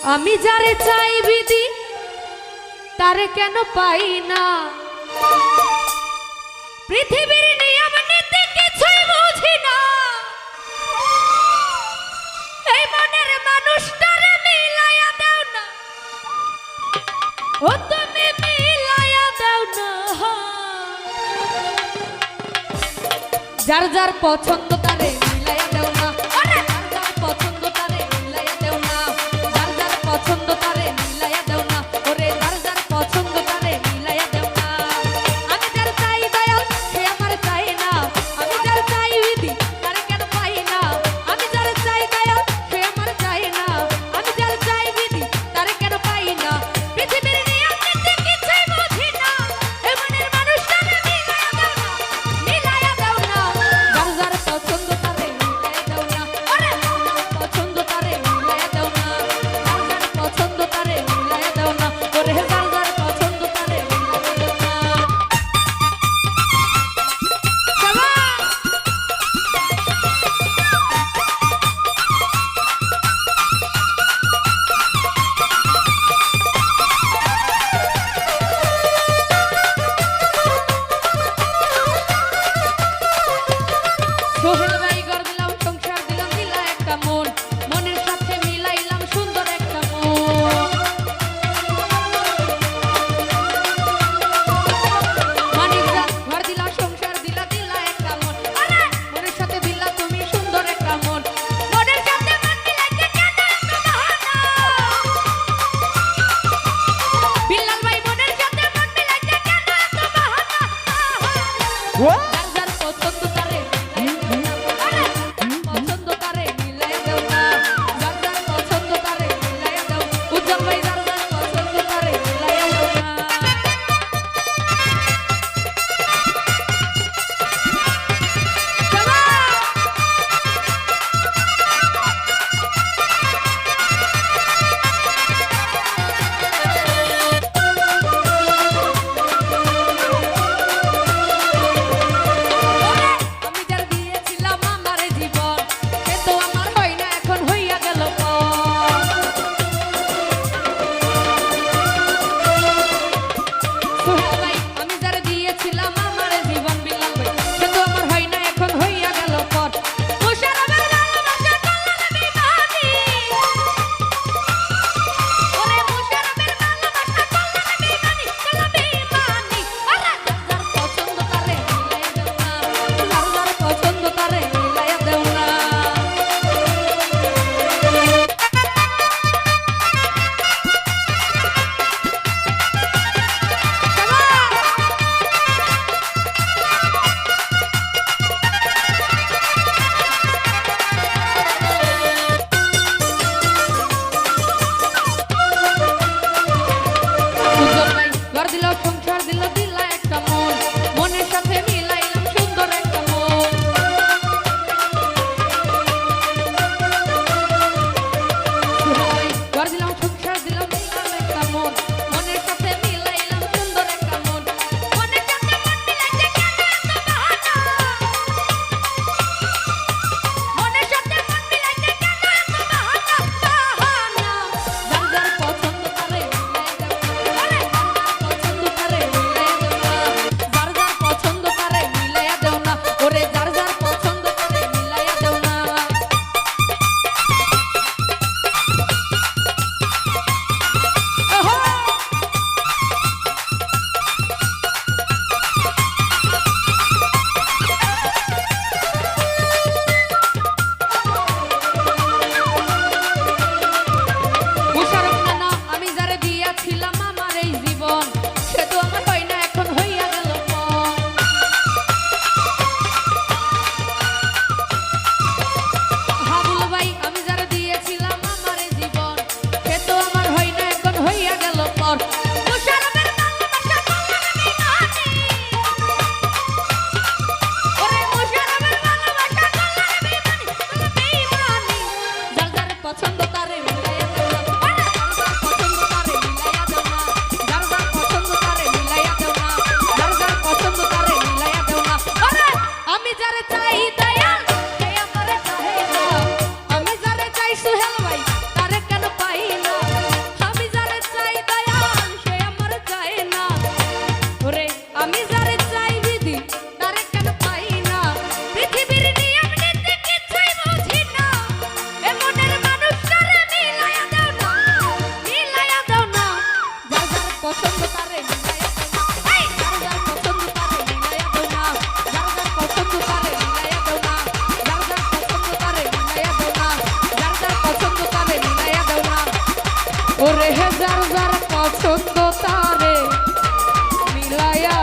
আমি যারে চাই বিধি তারে কেন পাই না, পৃথিবীর নিয়ম নীতি কিছুই বুঝি না, এই মনের মানুষটারে মিলাইয়া দাও না, ও তুমি মিলাইয়া দাও না। যার যার পছন্দ তারে মিলাইয়া দাও না, আরে যার যার পছন্দ তারে মিলাইয়া দাও না, যার যার পছন্দ তারে মিলাইয়া দাও না, ওরে যার যার পছন্দ তারে মিলাইয়া দাও না। আমি যার চাই দয়াল সে আমার চাই না, আমি যার চাই বিধি তারে কেন পাই না, আমি যার চাই দয়াল সে আমার চাই না, আমি যার চাই বিধি তারে কেন পাই না, পৃথিবীর নিয়ম নীতি কিছুই বুঝি না, এই মনের মানুষটারে মিলাইয়া দাও না, মিলাইয়া দাও না। যার যার পছন্দ ওরে যার যার পছন্দ তারে মিলায়া